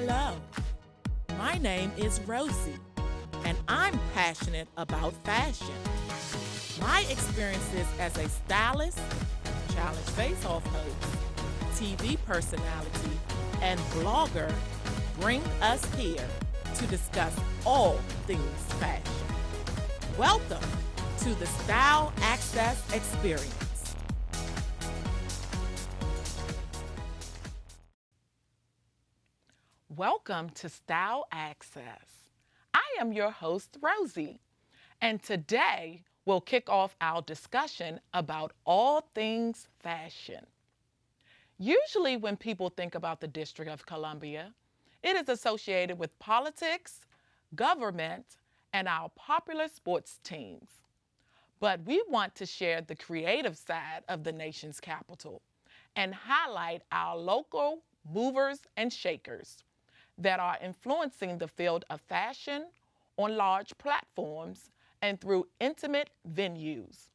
Hello, my name is Rosie, and I'm passionate about fashion. My experiences as a stylist, challenge face-off host, TV personality, and blogger bring us here to discuss all things fashion. Welcome to the Style Access Experience. Welcome to Style Access. I am your host, Rosie, and today we'll kick off our discussion about all things fashion. Usually when people think about the District of Columbia, it is associated with politics, government, and our popular sports teams. But we want to share the creative side of the nation's capital and highlight our local movers and shakers that are influencing the field of fashion on large platforms and through intimate venues.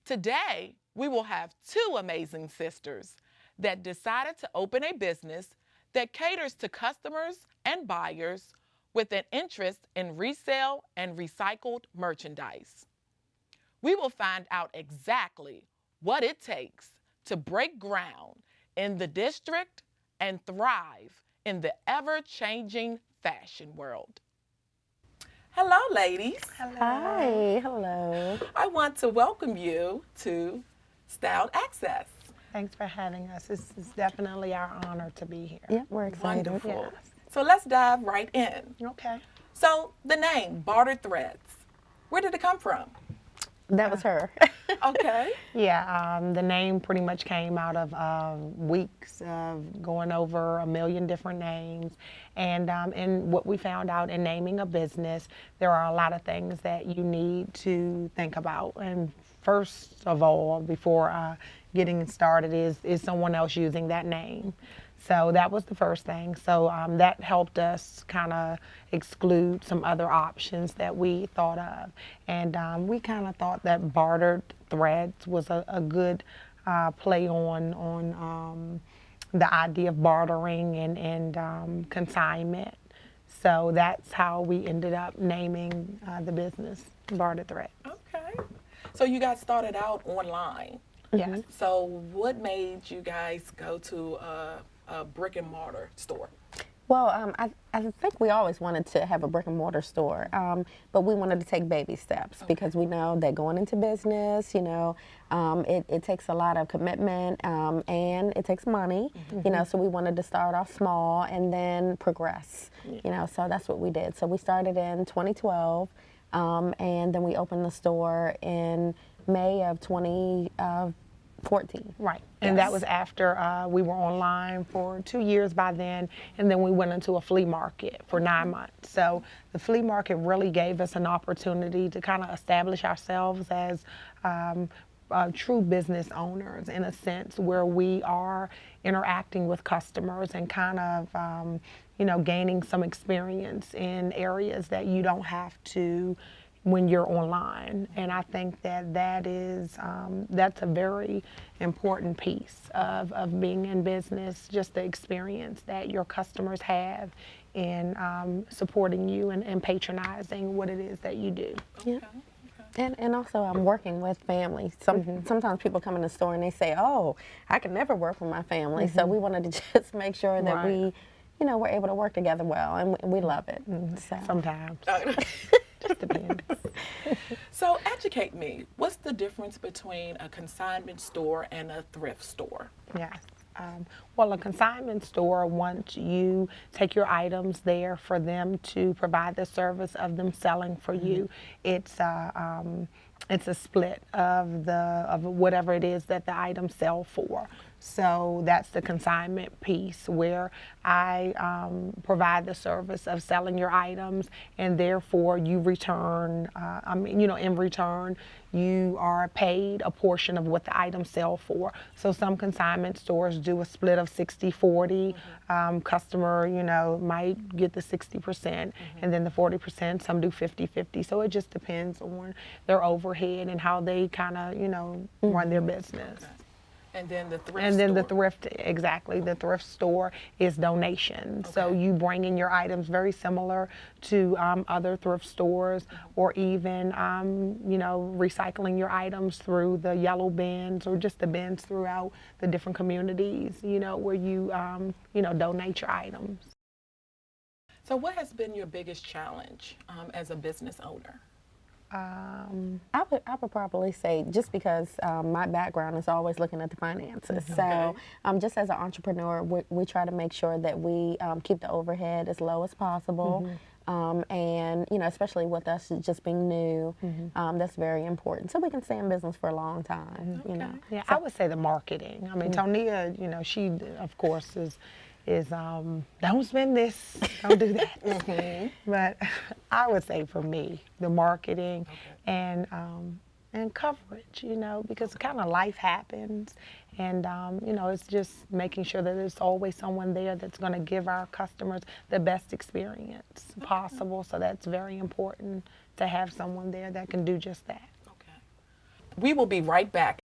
Today, we will have two amazing sisters that decided to open a business that caters to customers and buyers with an interest in resale and recycled merchandise. We will find out exactly what it takes to break ground in the district and thrive in the ever-changing fashion world. Hello, ladies. Hello. Hi, hello. I want to welcome you to Styled Access. Thanks for having us. This is definitely our honor to be here. Yeah, we're excited. Wonderful. Yes. So let's dive right in. Okay. So the name, Bartered Threads, where did it come from? That was her. Okay. Yeah, the name pretty much came out of weeks of going over a million different names. And what we found out in naming a business, there are a lot of things that you need to think about. And first of all, before getting started is someone else using that name. So that was the first thing. So that helped us kind of exclude some other options that we thought of. And we kind of thought that Bartered Threads was a good play on the idea of bartering and consignment. So that's how we ended up naming the business Bartered Threads. Okay. So you guys started out online. Yes. So what made you guys go to a brick and mortar store? Well, I think we always wanted to have a brick and mortar store, but we wanted to take baby steps because we know that going into business, it takes a lot of commitment and it takes money, so we wanted to start off small and then progress, so that's what we did. So we started in 2012 and then we opened the store in May of 2014. Right. And that was after we were online for 2 years by then, and then we went into a flea market for 9 months. So the flea market really gave us an opportunity to kind of establish ourselves as true business owners in a sense where we are interacting with customers and kind of, gaining some experience in areas that you don't have to when you're online. And I think that's a very important piece of being in business, just the experience that your customers have in supporting you and patronizing what it is that you do. Yeah. And also I'm working with families. Sometimes people come in the store and they say, oh, I can never work with my family. So we wanted to just make sure that we, we're able to work together well, and we love it. So. Sometimes. Just depends. So educate me. What's the difference between a consignment store and a thrift store? Yes. Well, a consignment store, once you take your items there for them to provide the service of them selling for you, it's a split of whatever it is that the items sell for. So that's the consignment piece where I provide the service of selling your items, and therefore you return, in return, you are paid a portion of what the items sell for. So some consignment stores do a split of 60-40. Customer, might get the 60% and then the 40%. Some do 50-50. So it just depends on their overhead and how they kind of, run their business. Okay. And then the thrift And then the store. the thrift store is donations. So Okay. you bring in your items very similar to other thrift stores, or even, recycling your items through the yellow bins or just the bins throughout the different communities, where you, donate your items. So, what has been your biggest challenge as a business owner? I would probably say, just because my background is always looking at the finances. So Okay. just as an entrepreneur, we try to make sure that we keep the overhead as low as possible. And especially with us just being new, that's very important. So we can stay in business for a long time. Yeah, I would say the marketing. I mean, Tonia, she of course is don't spend this, don't do that. But I would say for me, the marketing and coverage, because kind of life happens, and it's just making sure that there's always someone there that's going to give our customers the best experience possible. So that's very important, to have someone there that can do just that. Okay. We will be right back.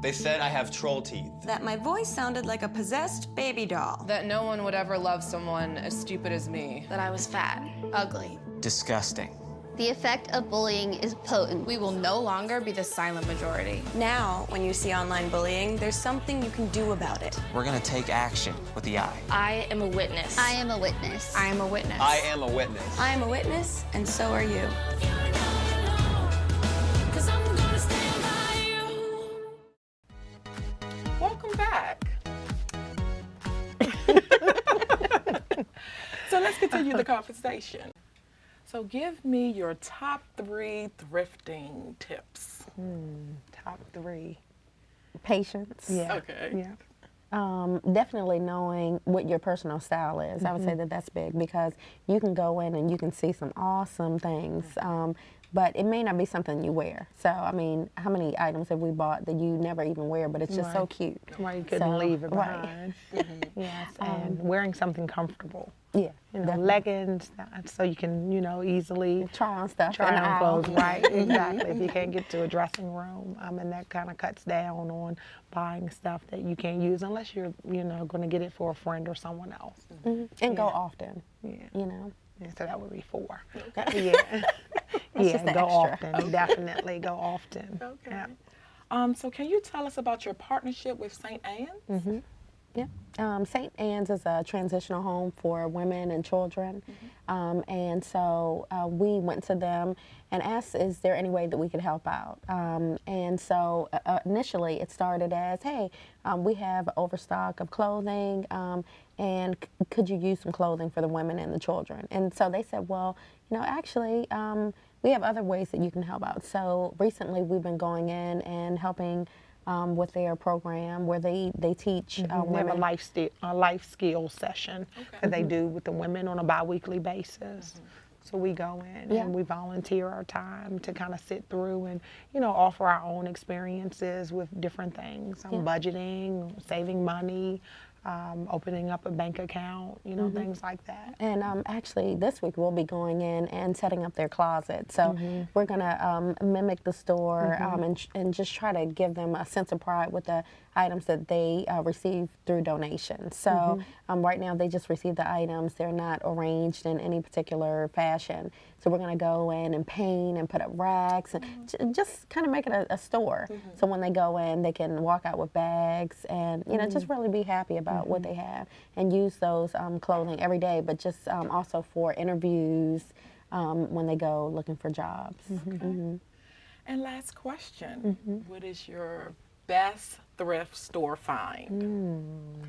They said I have troll teeth. That my voice sounded like a possessed baby doll. That no one would ever love someone as stupid as me. That I was fat, ugly. Disgusting. The effect of bullying is potent. We will no longer be the silent majority. Now, when you see online bullying, there's something you can do about it. We're gonna take action with the I. I am a witness. I am a witness. I am a witness. I am a witness. I am a witness, and so are you. Welcome back. So let's continue the conversation. So give me your top 3 thrifting tips. Top 3. Patience. Yeah. Okay. Yeah. Definitely knowing what your personal style is. I would say that that's big, because you can go in and you can see some awesome things, but it may not be something you wear. So, I mean, how many items have we bought that you never even wear, but it's just so cute? Right, you couldn't So, leave it right. behind. Yes, and wearing something comfortable. Yeah. Leggings, so you can, easily Try on stuff. try in the on aisle. clothes. Right, exactly. If you can't get to a dressing room, and that kind of cuts down on buying stuff that you can't use unless you're, going to get it for a friend or someone else. And go often. Yeah. Yeah, so that would be 4. Okay. Yeah. Yeah, just the go extra. often. Definitely go often. Okay. Yeah. So can you tell us about your partnership with St. Anne's? Yeah. St. Anne's is a transitional home for women and children. And so we went to them and asked, is there any way that we could help out? And so initially it started as, hey, we have overstock of clothing, and could you use some clothing for the women and the children? And so they said, well, actually, we have other ways that you can help out. So recently we've been going in and helping with their program where they teach They have women. a life skills session that they do with the women on a bi-weekly basis. So we go in and we volunteer our time to kind of sit through and, offer our own experiences with different things, budgeting, saving money, opening up a bank account, things like that. And actually, this week we'll be going in and setting up their closet. So we're going to mimic the store and just try to give them a sense of pride with the items that they receive through donations. So right now they just receive the items. They're not arranged in any particular fashion. So we're going to go in and paint and put up racks and just kind of make it a store. So when they go in, they can walk out with bags and, just really be happy about what they have and use those clothing every day, but just also for interviews when they go looking for jobs. And last question, what is your best thrift store find?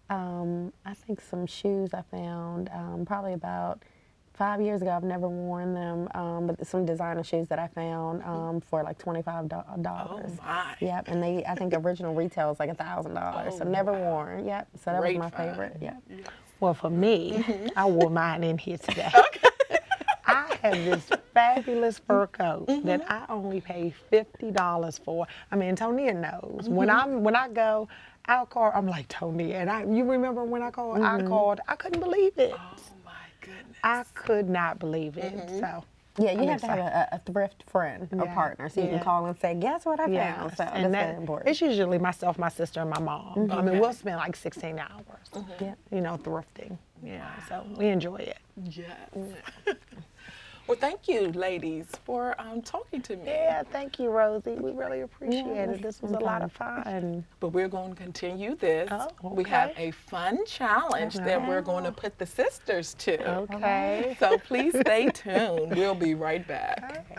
I think some shoes I found probably about 5 years ago. I've never worn them, but some designer shoes that I found for like $25. Oh my. Yep, and I think original retail is like $1,000, so never worn. Yep, so that Great was my find. favorite. Yep. Well, for me, I wore mine in here today. I have this fabulous fur coat that I only paid $50 for. I mean, Tonia knows. When I go, I'll call. I'm like, Tonia, and you remember when I called? I called. I couldn't believe it. Oh my goodness. I could not believe it. So Yeah, you I'm have to have a thrift friend or Yeah, partner, so you yeah. can call and say, guess what I found? Yes, So and that's very important. it's usually myself, my sister, and my mom. I mean, we'll spend like 16 hours, Yeah. you know, thrifting. Yeah, so we enjoy it. Yes. Well, thank you, ladies, for talking to me. Yeah, thank you, Rosie. We really appreciate it. This was a lot of fun. But we're going to continue this. Oh, We have okay. a fun challenge that we're going to put the sisters to. Okay. So please stay tuned. We'll be right back.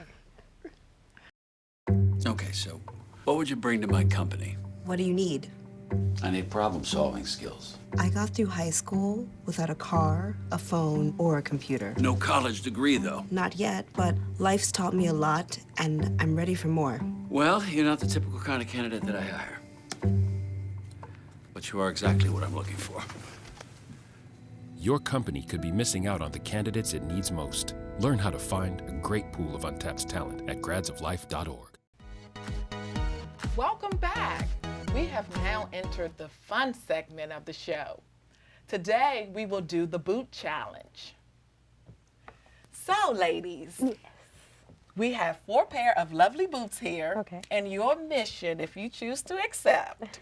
Okay, so what would you bring to my company? What do you need? I need problem-solving skills. I got through high school without a car, a phone, or a computer. No college degree, though. Not yet, but life's taught me a lot, and I'm ready for more. Well, you're not the typical kind of candidate that I hire. But you are exactly what I'm looking for. Your company could be missing out on the candidates it needs most. Learn how to find a great pool of untapped talent at gradsoflife.org. Welcome back. We have now entered the fun segment of the show. Today, we will do the boot challenge. So, ladies, we have 4 pair of lovely boots here. Okay. And your mission, if you choose to accept,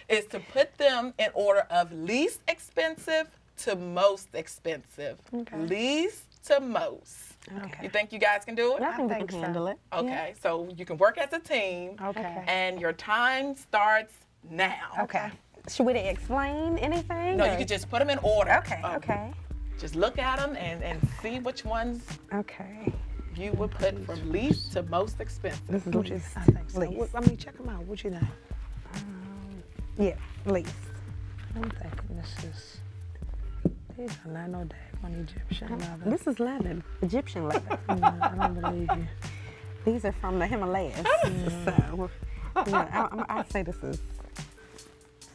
is to put them in order of least expensive to most expensive. Okay. Least to most. Okay. You think you guys can do it? I think we think can so. handle it. Okay, so you can work as a team. Okay. And your time starts now. Okay. Should we explain anything? No, or- you can just put them in order. Okay, okay. Just look at them and see which ones Okay. you would put from least to most expensive. This is Which least. is, I think so. Least. Let me check them out. What you think? Yeah, least. I'm thinking this is, these are not no daggone Egyptian leather. This is leather, Egyptian leather. I don't believe you. These are from the Himalayas. So, yeah, I'd say this is,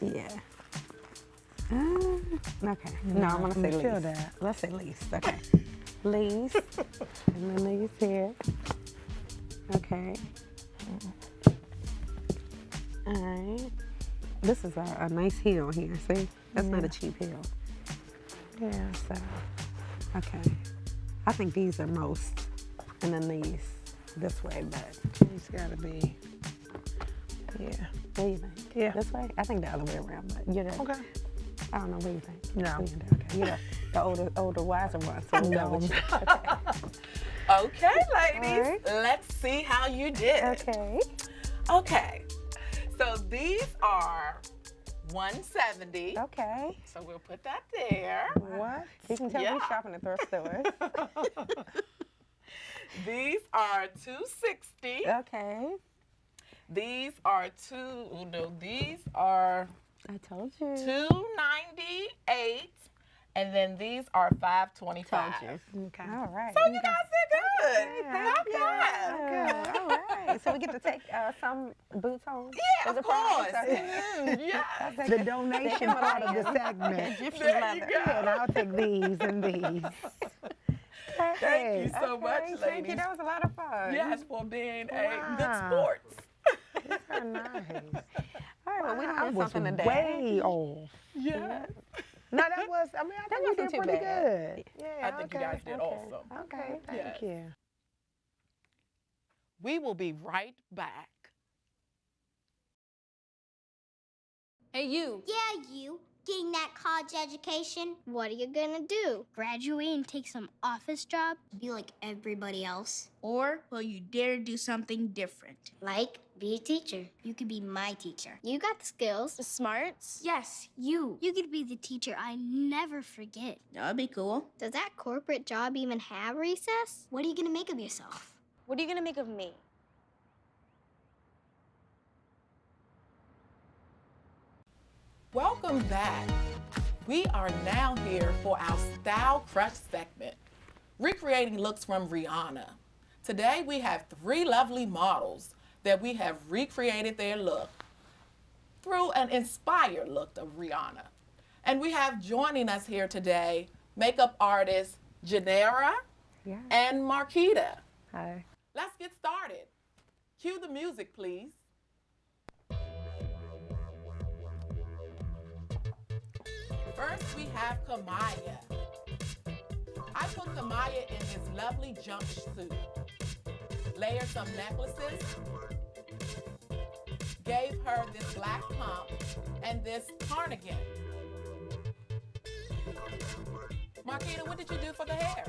yeah. Okay. No, I'm going to say feel least. that. Let's say least. Okay. Least. And then least here. Okay. All right. This is a nice heel here. See? That's not a cheap heel. Yeah, so. Okay. I think these are most. And then these this way, but These gotta be, yeah. what do you think? Yeah. This way? I think the other way around, but you're the, Okay. I don't know, what do you think? No. What do you think? Okay, you're the older, wiser one, so we'll go with you. Okay, ladies, All right. let's see how you did. Okay. Okay, so these are 170. Okay. So we'll put that there. What? You can tell Yeah. we shop in the thrift store. These are 260. Okay. These are these are I told you. 298. And then these are 525. Told you. Okay. All right. So you guys did good. Thank you. Okay. All right. So we get to take some boots home? Yeah, as of a prize? course. Okay. Yes. The donation part of the segment. Egyptian There you leather. go. Yeah, and I'll take these and these. Thank you so much, Thank ladies. you. That was a lot of fun. Yes, for being a good Wow. sport. These are nice. All right, well, we I learned was something today. way off. Yes. No, that was, I mean, I think we wasn't did too pretty bad. good. Yeah, I think you guys did awesome. Okay, thank Yes. you. We will be right back. Hey, you. Yeah, you. Getting that college education, what are you gonna do? Graduate and take some office job? Be like everybody else? Or will you dare do something different? Like, be a teacher. You could be my teacher. You got the skills. The smarts? Yes, you. You could be the teacher I never forget. That'd be cool. Does that corporate job even have recess? What are you gonna make of yourself? What are you gonna make of me? Welcome back. We are now here for our Style Crush segment, recreating looks from Rihanna. Today we have 3 lovely models that we have recreated their look through an inspired look of Rihanna. And we have joining us here today makeup artists Janera Yeah. and Marquita. Hi. Let's get started. Cue the music, please. First, we have Kamaya. I put Kamaya in this lovely jumpsuit, layered some necklaces, gave her this black pump and this cardigan. Marquita, what did you do for the hair?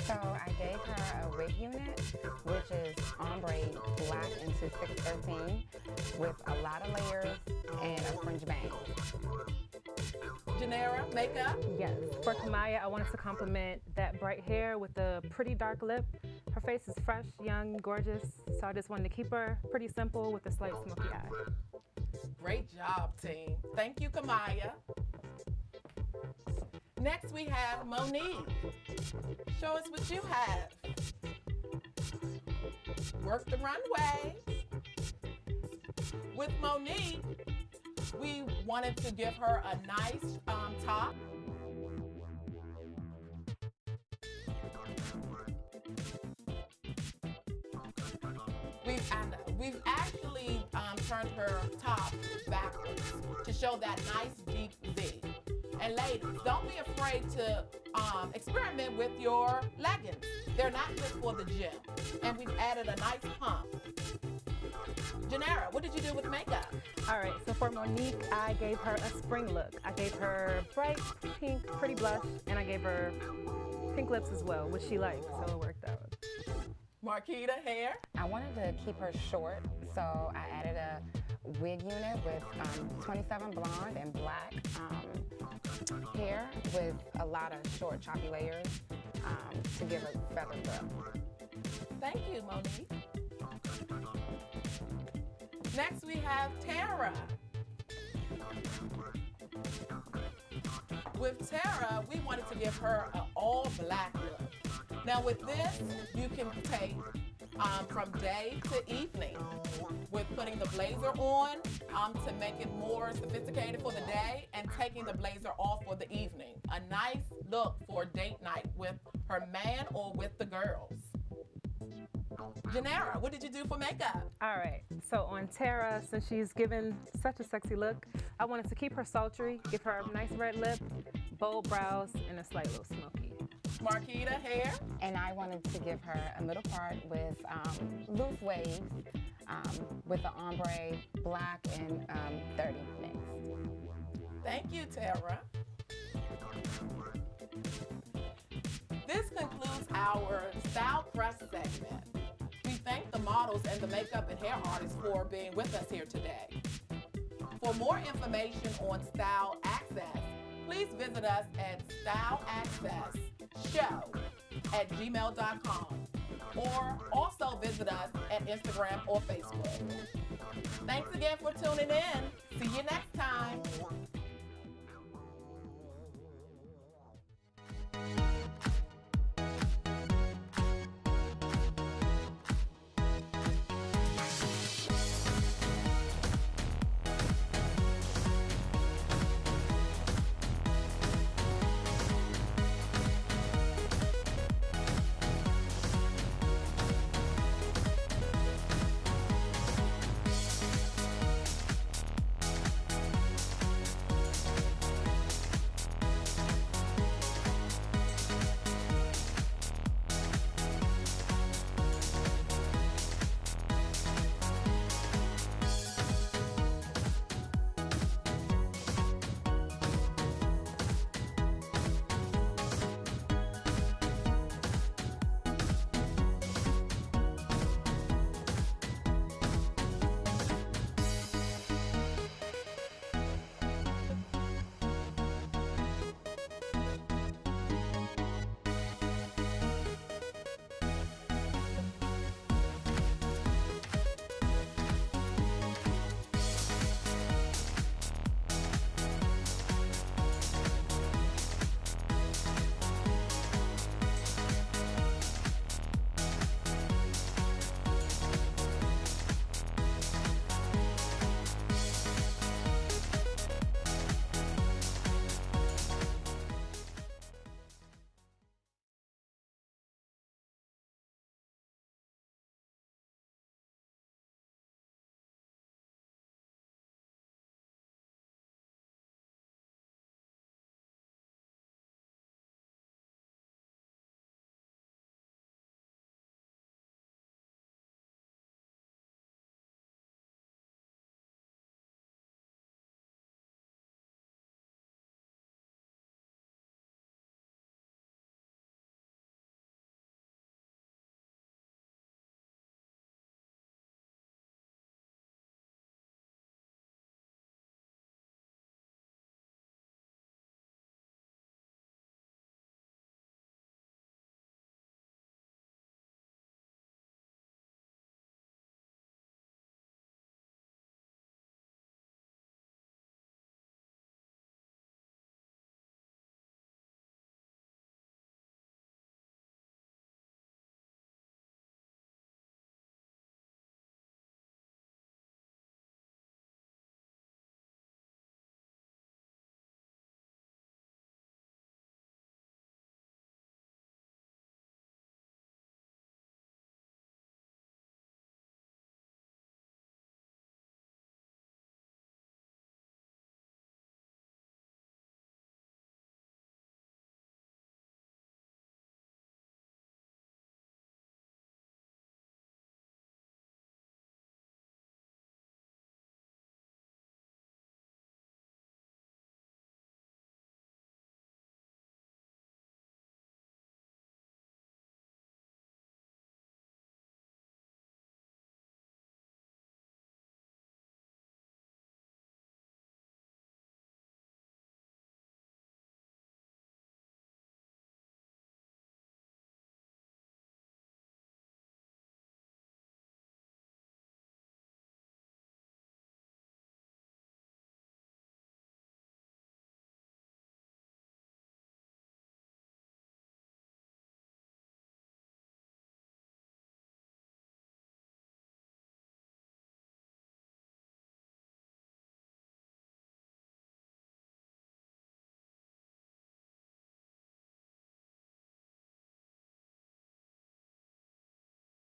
So I gave her a wig unit, which is ombre black into 613 with a lot of layers and a fringe bang. Janera, makeup? Yes. For Kamaya, I wanted to compliment that bright hair with the pretty dark lip. Her face is fresh, young, gorgeous, so I just wanted to keep her pretty simple with a slight smoky eye. Great job, team. Thank you, Kamaya. Next, we have Monique. Show us what you have. Work the runway. With Monique, we wanted to give her a nice top. We've actually turned her top backwards to show that nice deep V. And ladies, don't be afraid to experiment with your leggings. They're not just for the gym. And we've added a nice pump. Janera, what did you do with makeup? All right, so for Monique, I gave her a spring look. I gave her bright pink, pretty blush, and I gave her pink lips as well, which she liked, so it worked out. Marquita, hair? I wanted to keep her short, so I added a wig unit with 27 blonde and black hair with a lot of short choppy layers to give a feather look. Thank you, Monique. Next we have Tara. With Tara, we wanted to give her an all black look. Now with this, you can take from day to evening with putting the blazer on to make it more sophisticated for the day and taking the blazer off for the evening. A nice look for date night with her man or with the girls. Janera, what did you do for makeup? All right, so on Tara, since she's given such a sexy look, I wanted to keep her sultry, give her a nice red lip, bold brows, and a slight little smoky. Marquita, hair? And I wanted to give her a middle part with loose waves with the ombre black and 30 mix. Thank you, Tara. This concludes our Style Press segment. We thank the models and the makeup and hair artists for being with us here today. For more information on Style Access, please visit us at styleaccessshow@gmail.com or also visit us at Instagram or Facebook. Thanks again for tuning in. See you next time.